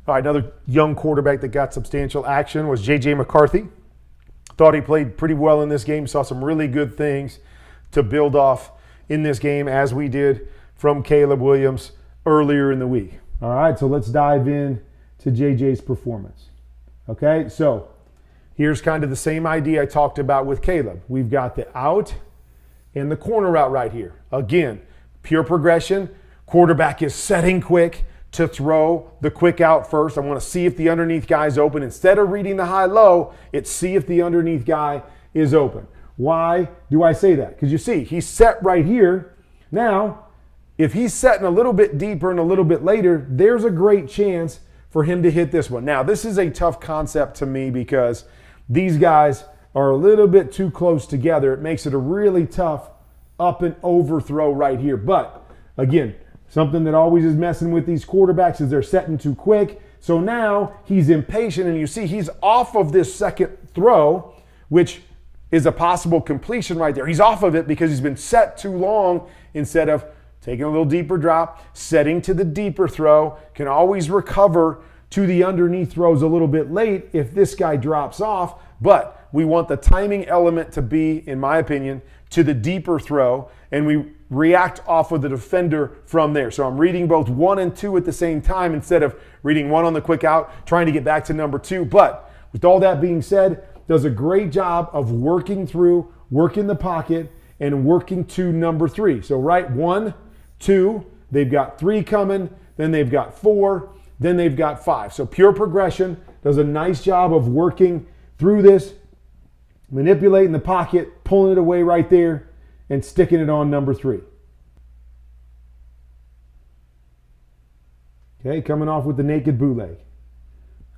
All right, another young quarterback that got substantial action was J.J. McCarthy. Thought he played pretty well in this game. Saw some really good things to build off in this game, as we did from Caleb Williams earlier in the week. All right, so let's dive in to J.J.'s performance. Okay, so here's kind of the same idea I talked about with Caleb. We've got the out and the corner route right here. Again, pure progression. Quarterback is setting quick to throw the quick out first. I want to see if the underneath guy is open. Instead of reading the high-low, it's see if the underneath guy is open. Why do I say that? Because you see, he's set right here. Now, if he's setting a little bit deeper and a little bit later, there's a great chance for him to hit this one. Now, this is a tough concept to me because these guys are a little bit too close together. It makes it a really tough up and over throw right here. But, again, something that always is messing with these quarterbacks is they're setting too quick. So now he's impatient, and you see he's off of this second throw, which is a possible completion right there. He's off of it because he's been set too long instead of taking a little deeper drop, setting to the deeper throw, can always recover to the underneath throws a little bit late if this guy drops off. But we want the timing element to be, in my opinion, to the deeper throw, and we react off of the defender from there. So I'm reading both 1 and 2 at the same time instead of reading 1 on the quick out, trying to get back to number 2. But with all that being said, does a great job of working through, working the pocket, and working to number 3. So right, 1, 2, they've got 3 coming, then they've got 4, then they've got 5. So pure progression, does a nice job of working through this, manipulating the pocket, pulling it away right there, and sticking it on number 3. Okay, coming off with the naked bootleg.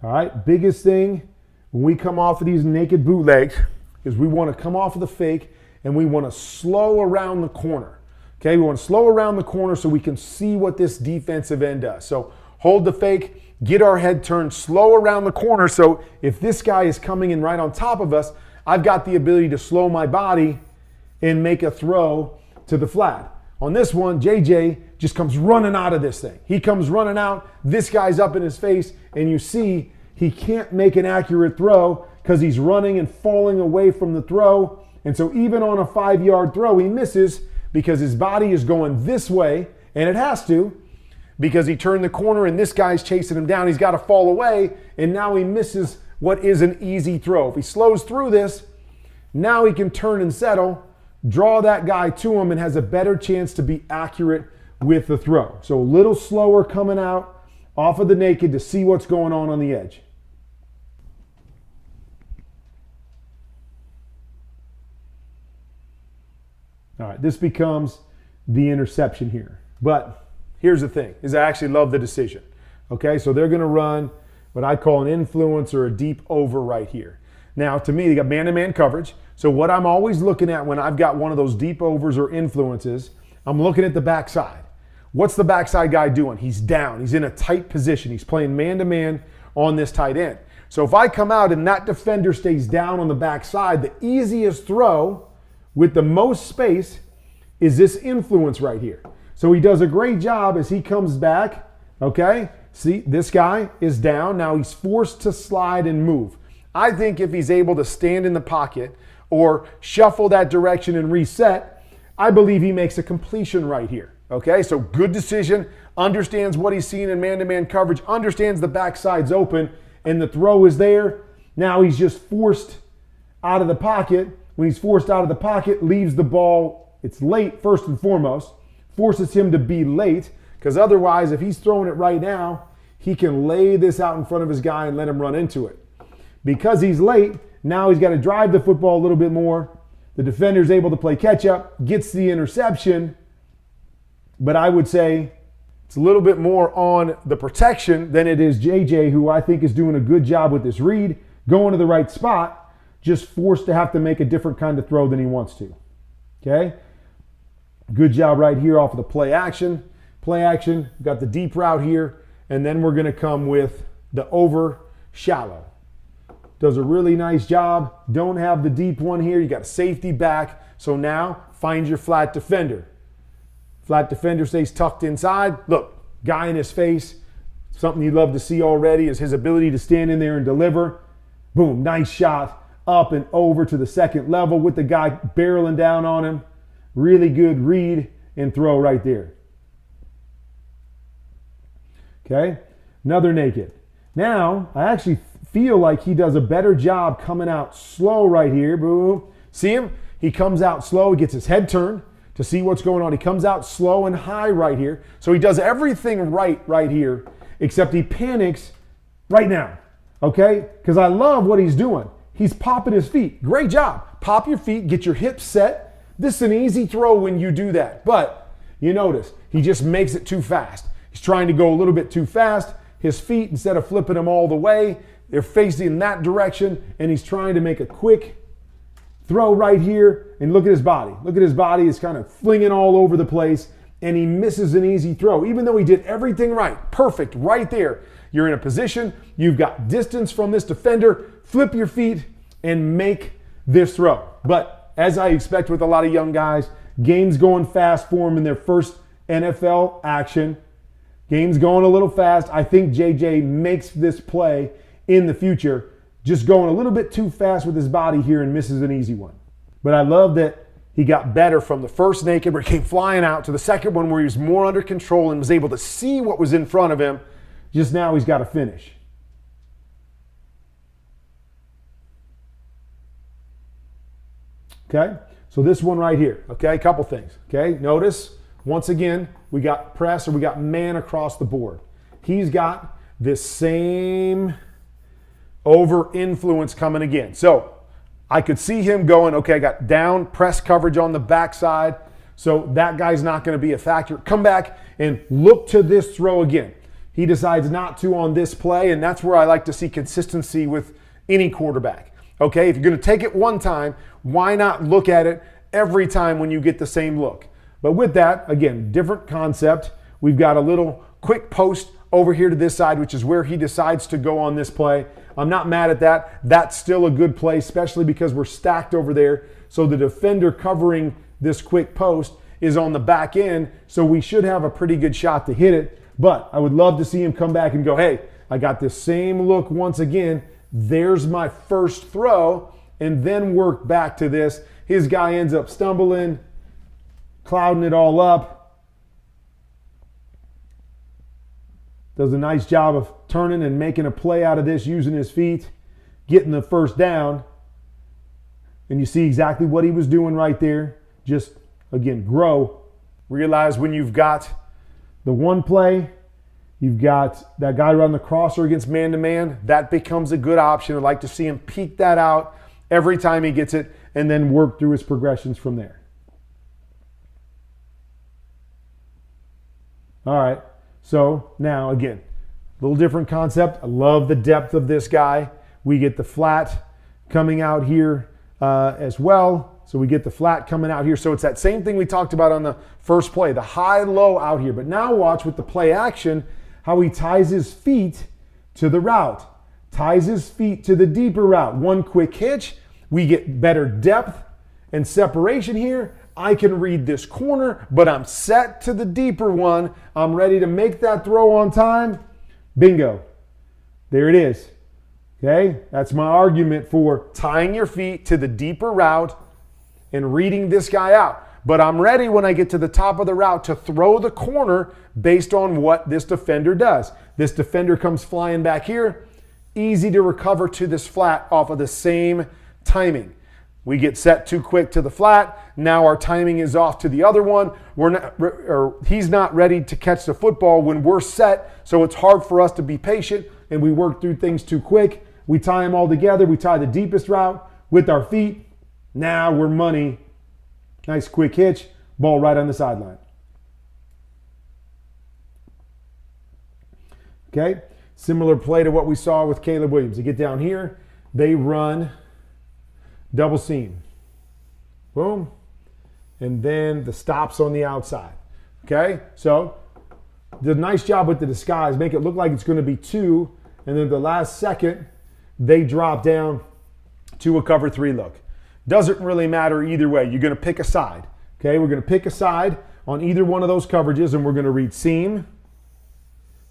All right, biggest thing when we come off of these naked bootlegs is we want to come off of the fake and we want to slow around the corner. Okay, we want to slow around the corner so we can see what this defensive end does. So hold the fake, get our head turned, slow around the corner, so if this guy is coming in right on top of us, I've got the ability to slow my body and make a throw to the flat. On this one, JJ just comes running out of this thing. He comes running out, this guy's up in his face, and you see he can't make an accurate throw because he's running and falling away from the throw. And so even on a 5-yard throw, he misses because his body is going this way, and it has to, because he turned the corner and this guy's chasing him down. He's got to fall away, and now he misses what is an easy throw. If he slows through this, now he can turn and settle, draw that guy to him, and has a better chance to be accurate with the throw. So a little slower coming out off of the naked to see what's going on the edge. All right, this becomes the interception here. But here's the thing, is I actually love the decision. Okay, so they're going to run what I call an influence or a deep over right here. Now, to me, they got man-to-man coverage. So what I'm always looking at when I've got one of those deep overs or influences, I'm looking at the backside. What's the backside guy doing? He's down. He's in a tight position. He's playing man-to-man on this tight end. So if I come out and that defender stays down on the backside, the easiest throw with the most space is this influence right here. So he does a great job as he comes back, okay? See, this guy is down. Now he's forced to slide and move. I think if he's able to stand in the pocket or shuffle that direction and reset, I believe he makes a completion right here, okay? So good decision, understands what he's seeing in man-to-man coverage, understands the backside's open, and the throw is there. Now he's just forced out of the pocket. When he's forced out of the pocket, leaves the ball, it's late first and foremost, forces him to be late, because otherwise, if he's throwing it right now, he can lay this out in front of his guy and let him run into it. Because he's late, now he's got to drive the football a little bit more. The defender's able to play catch up, gets the interception, but I would say it's a little bit more on the protection than it is JJ, who I think is doing a good job with this read, going to the right spot, just forced to have to make a different kind of throw than he wants to. Okay? Good job right here off of the play action. Play action, got the deep route here, and then we're going to come with the over shallow. Does a really nice job. Don't have the deep one here. You got a safety back. So now find your flat defender. Flat defender stays tucked inside. Look, guy in his face. Something you'd love to see already is his ability to stand in there and deliver. Boom, nice shot up and over to the second level with the guy barreling down on him. Really good read and throw right there. Okay, another naked. Now, I actually feel like he does a better job coming out slow right here. Boom. See him? He comes out slow. He gets his head turned to see what's going on. He comes out slow and high right here. So he does everything right here, except he panics right now. Okay? Because I love what he's doing. He's popping his feet. Great job. Pop your feet. Get your hips set. This is an easy throw when you do that. But you notice, he just makes it too fast. He's trying to go a little bit too fast. His feet, instead of flipping them all the way, they're facing that direction, and he's trying to make a quick throw right here. And look at his body. Look at his body. It's kind of flinging all over the place, and he misses an easy throw. Even though he did everything right, perfect right there. You're in a position, you've got distance from this defender, flip your feet and make this throw. But as I expect with a lot of young guys, game's going fast for them in their first NFL action. Game's going a little fast. I think JJ makes this play in the future, just going a little bit too fast with his body here and misses an easy one. But I love that he got better from the first naked where he came flying out to the second one where he was more under control and was able to see what was in front of him. Just now he's got to finish. Okay, so this one right here, okay, a couple things. Okay, notice, once again, we got press or we got man across the board. He's got this same over influence coming again. So I could see him going, okay, I got down press coverage on the backside, so that guy's not going to be a factor. Come back and look to this throw again. He decides not to on this play, and that's where I like to see consistency with any quarterback. Okay, if you're going to take it one time, why not look at it every time when you get the same look? But with that, again, different concept. We've got a little quick post over here to this side, which is where he decides to go on this play. I'm not mad at that. That's still a good play, especially because we're stacked over there. So the defender covering this quick post is on the back end, so we should have a pretty good shot to hit it. But I would love to see him come back and go, hey, I got this same look once again. There's my first throw, and then work back to this. His guy ends up stumbling, clouding it all up. Does a nice job of turning and making a play out of this using his feet, getting the first down. And you see exactly what he was doing right there. Just, again, grow. Realize when you've got the one play, you've got that guy running the crosser against man-to-man, that becomes a good option. I'd like to see him peek that out every time he gets it and then work through his progressions from there. All right, so now again, a little different concept. I love the depth of this guy. We get the flat coming out here as well. So we get the flat coming out here. So it's that same thing we talked about on the first play, the high-low out here. But now watch with the play action how he ties his feet to the route, ties his feet to the deeper route. One quick hitch, we get better depth and separation here. I can read this corner, but I'm set to the deeper one. I'm ready to make that throw on time. Bingo. There it is. Okay, that's my argument for tying your feet to the deeper route and reading this guy out. But I'm ready when I get to the top of the route to throw the corner based on what this defender does. This defender comes flying back here. Easy to recover to this flat off of the same timing. We get set too quick to the flat. Now our timing is off to the other one. He's not ready to catch the football when we're set, so it's hard for us to be patient, and we work through things too quick. We tie them all together. We tie the deepest route with our feet. Now we're money. Nice quick hitch. Ball right on the sideline. Okay, similar play to what we saw with Caleb Williams. They get down here. They run double seam. Boom. And then the stops on the outside. Okay, so did a nice job with the disguise. Make it look like it's going to be two. And then the last second, they drop down to a cover three look. Doesn't really matter either way. You're going to pick a side. Okay, we're going to pick a side on either one of those coverages, and we're going to read seam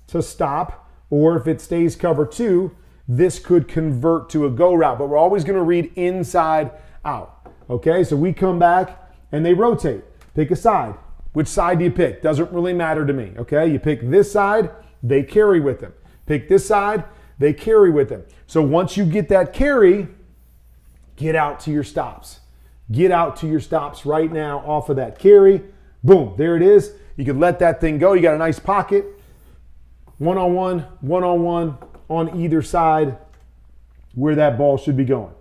to stop or if it stays cover 2, this could convert to a go route. But we're always going to read inside out. Okay, so we come back and they rotate. Pick a side. Which side do you pick? Doesn't really matter to me. Okay, you pick this side, they carry with them. Pick this side, they carry with them. So once you get that carry, get out to your stops. Get out to your stops right now off of that carry. Boom, there it is. You can let that thing go. You got a nice pocket. One-on-one, one-on-one on either side where that ball should be going.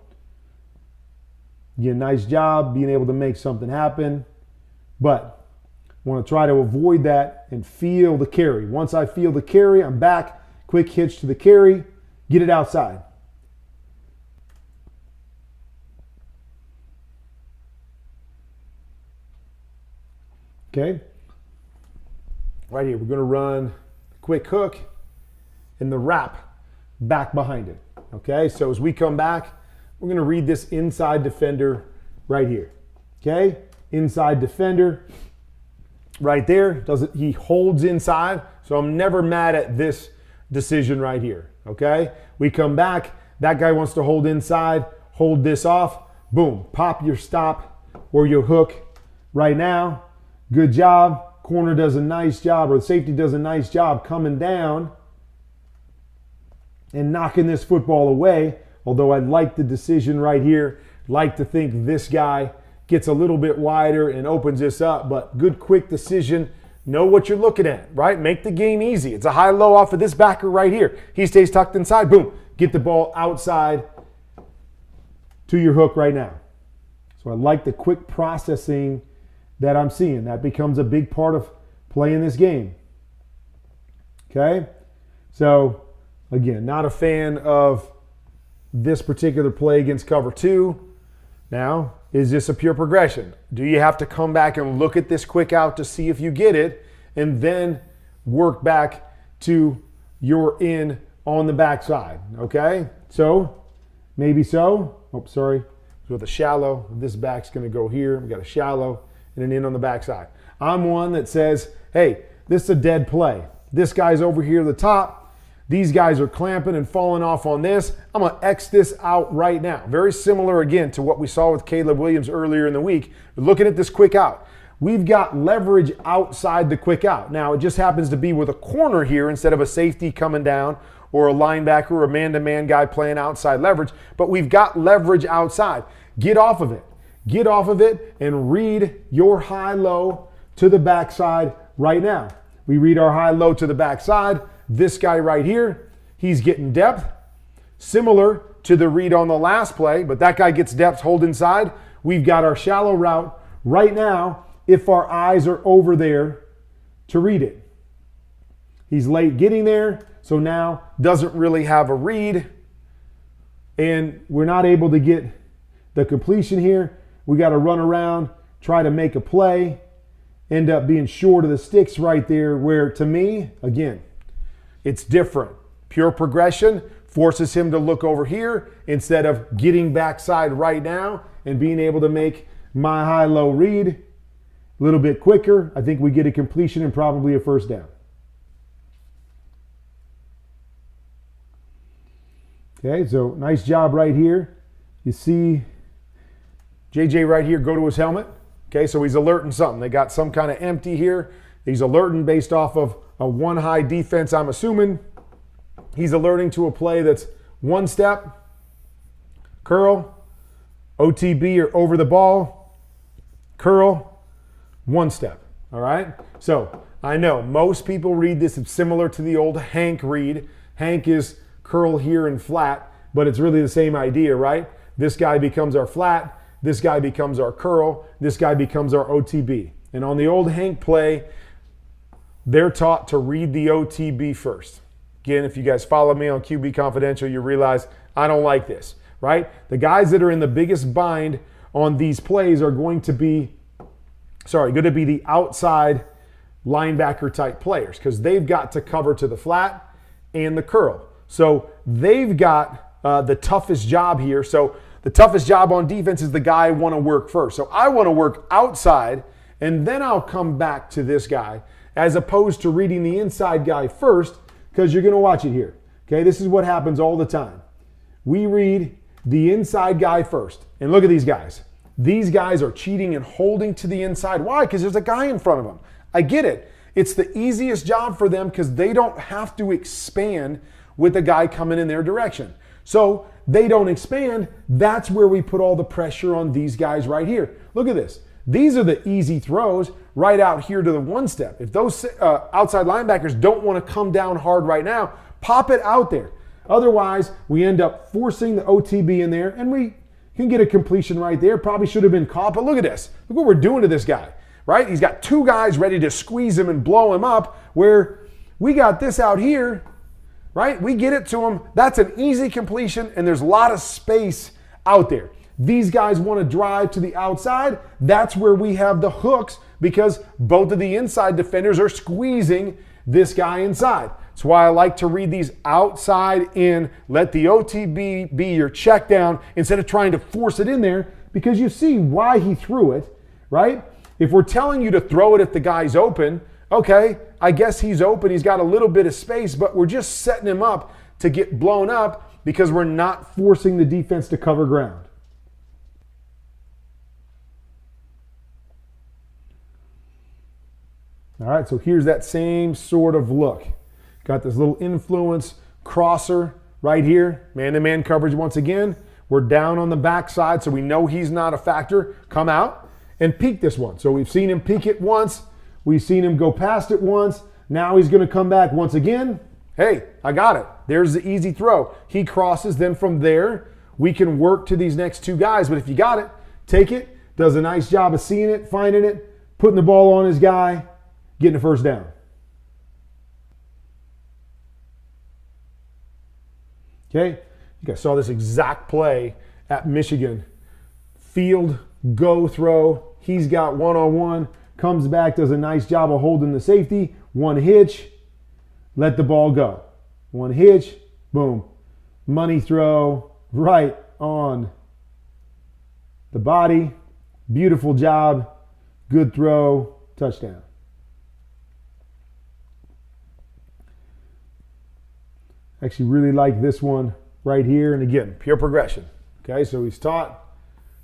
You get a nice job being able to make something happen. But I want to try to avoid that and feel the carry. Once I feel the carry, I'm back. Quick hitch to the carry. Get it outside. Okay. Right here, we're going to run a quick hook and the wrap back behind it. Okay, so as we come back, we're going to read this inside defender right here. Okay, inside defender right there. He holds inside, so I'm never mad at this decision right here. Okay, we come back. That guy wants to hold inside. Hold this off. Boom, pop your stop or your hook right now. Good job. Corner does a nice job, or the safety does a nice job coming down and knocking this football away. Although I like the decision right here. Like to think this guy gets a little bit wider and opens this up, but good quick decision. Know what you're looking at, right? Make the game easy. It's a high-low off of this backer right here. He stays tucked inside. Boom. Get the ball outside to your hook right now. So I like the quick processing that I'm seeing. That becomes a big part of playing this game. Okay? So, again, not a fan of this particular play against cover 2. Now, is this a pure progression? Do you have to come back and look at this quick out to see if you get it and then work back to your in on the backside? Okay? So, maybe so. Oh, sorry. With a shallow, this back's going to go here. We got a shallow and an in on the backside. I'm one that says, hey, this is a dead play. This guy's over here at the top. These guys are clamping and falling off on this. I'm going to X this out right now. Very similar, again, to what we saw with Caleb Williams earlier in the week. Looking at this quick out. We've got leverage outside the quick out. Now, it just happens to be with a corner here instead of a safety coming down or a linebacker or a man-to-man guy playing outside leverage. But we've got leverage outside. Get off of it. Get off of it and read your high-low to the backside right now. We read our high-low to the backside. This guy right here, he's getting depth. Similar to the read on the last play, but that guy gets depth, hold inside. We've got our shallow route right now if our eyes are over there to read it. He's late getting there, so now doesn't really have a read. And we're not able to get the completion here. We got to run around, try to make a play, end up being short of the sticks right there where, to me, again, it's different. Pure progression forces him to look over here instead of getting backside right now and being able to make my high-low read a little bit quicker. I think we get a completion and probably a first down. Okay, so nice job right here. You see JJ right here go to his helmet. Okay, so he's alerting something. They got some kind of empty here. He's alerting based off of a one-high defense, I'm assuming. He's alerting to a play that's one step, curl, OTB or over the ball, curl, one step. All right? So I know most people read this similar to the old Hank read. Hank is curl here and flat, but it's really the same idea, right? This guy becomes our flat. This guy becomes our curl. This guy becomes our OTB. And on the old Hank play, they're taught to read the OTB first. Again, if you guys follow me on QBConfidential, you realize I don't like this, right? The guys that are in the biggest bind on these plays are going to be the outside linebacker type players because they've got to cover to the flat and the curl. So they've got the toughest job here. So the toughest job on defense is the guy I want to work first. So I want to work outside, and then I'll come back to this guy, as opposed to reading the inside guy first, because you're going to watch it here. Okay, this is what happens all the time. We read the inside guy first. And look at these guys. These guys are cheating and holding to the inside. Why? Because there's a guy in front of them. I get it. It's the easiest job for them because they don't have to expand with the guy coming in their direction. So they don't expand. That's where we put all the pressure on these guys right here. Look at this. These are the easy throws right out here to the one step. If those outside linebackers don't want to come down hard right now, pop it out there. Otherwise, we end up forcing the OTB in there, and we can get a completion right there. Probably should have been caught, but look at this. Look what we're doing to this guy, right? He's got two guys ready to squeeze him and blow him up, where we got this out here, right? We get it to him. That's an easy completion, and there's a lot of space out there. These guys want to drive to the outside. That's where we have the hooks because both of the inside defenders are squeezing this guy inside. That's why I like to read these outside in. Let the OTB be your check down instead of trying to force it in there because you see why he threw it, right? If we're telling you to throw it if the guy's open, okay, I guess he's open. He's got a little bit of space, but we're just setting him up to get blown up because we're not forcing the defense to cover ground. All right, so here's that same sort of look. Got this little influence crosser right here. Man-to-man coverage once again. We're down on the backside, so we know he's not a factor. Come out and peek this one. So we've seen him peek it once. We've seen him go past it once. Now he's going to come back once again. Hey, I got it. There's the easy throw. He crosses. Then from there, we can work to these next two guys. But if you got it, take it. Does a nice job of seeing it, finding it, putting the ball on his guy, getting a first down. Okay, you guys saw this exact play at Michigan. Field, go throw. He's got one-on-one, comes back, does a nice job of holding the safety. One hitch, let the ball go. One hitch, boom. Money throw right on the body. Beautiful job, good throw, touchdown. Actually really like this one right here. And again, pure progression. Okay, so he's taught.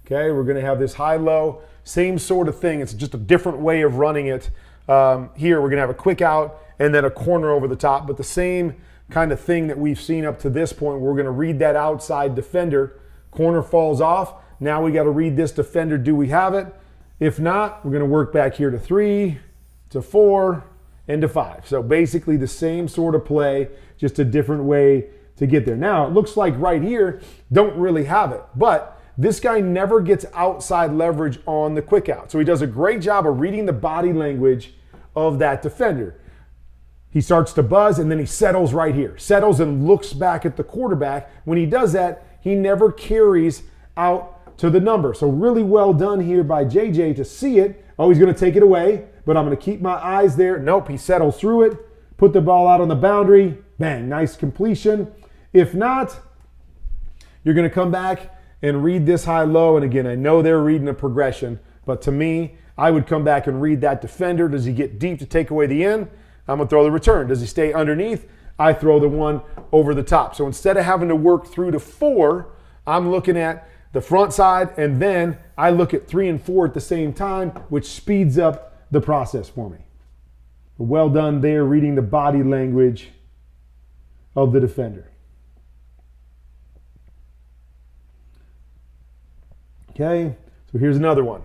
Okay, we're going to have this high-low. Same sort of thing. It's just a different way of running it. Here, we're going to have a quick out and then a corner over the top. But the same kind of thing that we've seen up to this point. We're going to read that outside defender. Corner falls off. Now we got to read this defender. Do we have it? If not, we're going to work back here to 3, to 4, and to 5. So basically the same sort of play, just a different way to get there. Now, it looks like right here, don't really have it. But this guy never gets outside leverage on the quick out. So he does a great job of reading the body language of that defender. He starts to buzz, and then he settles right here. Settles and looks back at the quarterback. When he does that, he never carries out to the number. So really well done here by JJ to see it. Oh, he's going to take it away, but I'm going to keep my eyes there. Nope, he settles through it. Put the ball out on the boundary. Bang, nice completion. If not, you're going to come back and read this high-low. And again, I know they're reading a progression, but to me, I would come back and read that defender. Does he get deep to take away the end? I'm going to throw the return. Does he stay underneath? I throw the one over the top. So instead of having to work through to 4, I'm looking at the front side, and then I look at 3 and 4 at the same time, which speeds up the process for me. Well done there, reading the body language of the defender. Okay, so here's another one.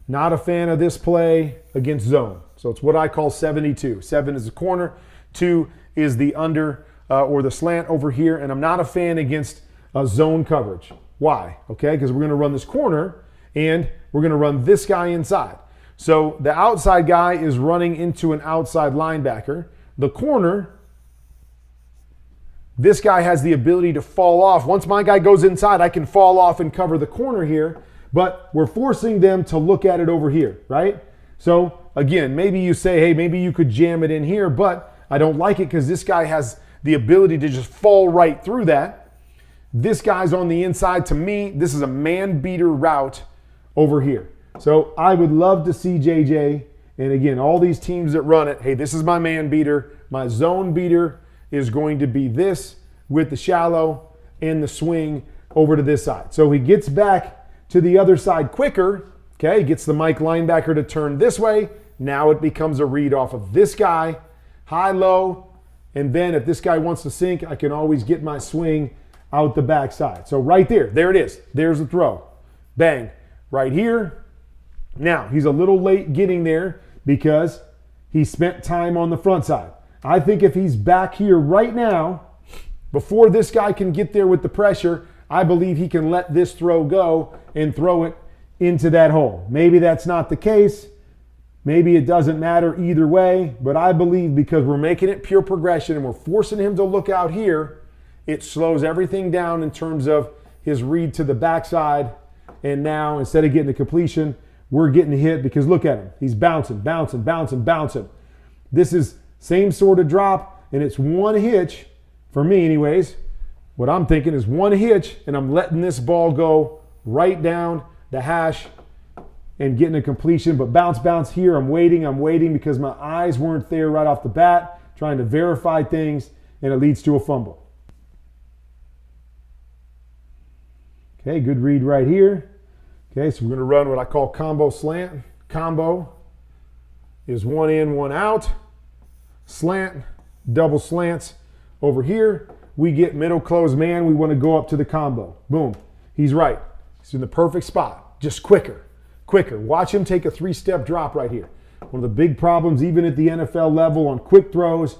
Not a fan of this play against zone. So it's what I call 72. 7 is the corner, 2 is the under or the slant over here, and I'm not a fan against zone coverage. Why? Okay, because we're going to run this corner and we're going to run this guy inside. So the outside guy is running into an outside linebacker. The corner, this guy has the ability to fall off. Once my guy goes inside, I can fall off and cover the corner here, but we're forcing them to look at it over here, right? So again, maybe you say, hey, maybe you could jam it in here, but I don't like it because this guy has the ability to just fall right through that. This guy's on the inside. To me, this is a man-beater route over here. So I would love to see JJ And again, all these teams that run it, hey, this is my man beater. My zone beater is going to be this with the shallow and the swing over to this side. So he gets back to the other side quicker, okay? Gets the Mike linebacker to turn this way. Now it becomes a read off of this guy, high, low, and then if this guy wants to sink, I can always get my swing out the backside. So right there it is. There's the throw. Bang. Right here. Now, he's a little late getting there because he spent time on the front side. I think if he's back here right now, before this guy can get there with the pressure, I believe he can let this throw go and throw it into that hole. Maybe that's not the case. Maybe it doesn't matter either way, but I believe because we're making it pure progression and we're forcing him to look out here, it slows everything down in terms of his read to the backside. And now, instead of getting the completion, we're getting hit because look at him. He's bouncing, bouncing, bouncing, bouncing. This is same sort of drop, and it's one hitch, for me anyways. What I'm thinking is one hitch, and I'm letting this ball go right down the hash and getting a completion. But bounce, bounce here. I'm waiting because my eyes weren't there right off the bat, trying to verify things, and it leads to a fumble. Okay, good read right here. Okay, so we're going to run what I call combo slant. Combo is one in, one out. Slant, double slants. Over here, we get middle close man. We want to go up to the combo. Boom. He's right. He's in the perfect spot. Just quicker. Watch him take a 3-step drop right here. One of the big problems, even at the NFL level on quick throws,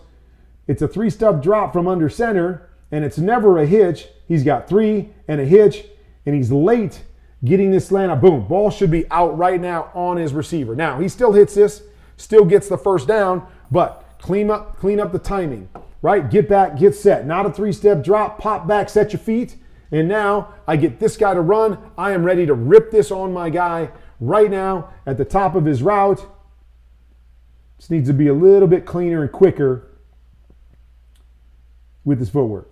it's a 3-step drop from under center, and it's never a hitch. He's got 3 and a hitch, and he's late getting this slant out. Boom. Ball should be out right now on his receiver. Now, he still hits this, still gets the first down, but clean up the timing, right? Get back, get set. Not a 3-step drop, pop back, set your feet, and now I get this guy to run. I am ready to rip this on my guy right now at the top of his route. Just needs to be a little bit cleaner and quicker with his footwork.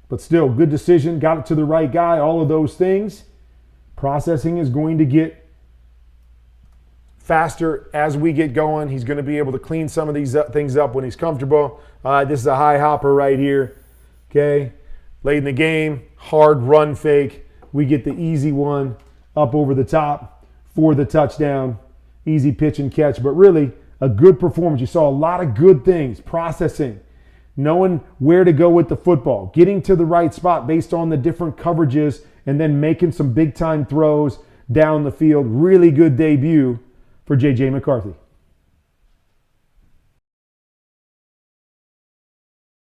But still, good decision. Got it to the right guy. All of those things. Processing is going to get faster as we get going. He's going to be able to clean some of these things up when he's comfortable. This is a high hopper right here. Okay. Late in the game, hard run fake. We get the easy one up over the top for the touchdown. Easy pitch and catch, but really a good performance. You saw a lot of good things. Processing. Knowing where to go with the football, getting to the right spot based on the different coverages, and then making some big-time throws down the field. Really good debut for J.J. McCarthy.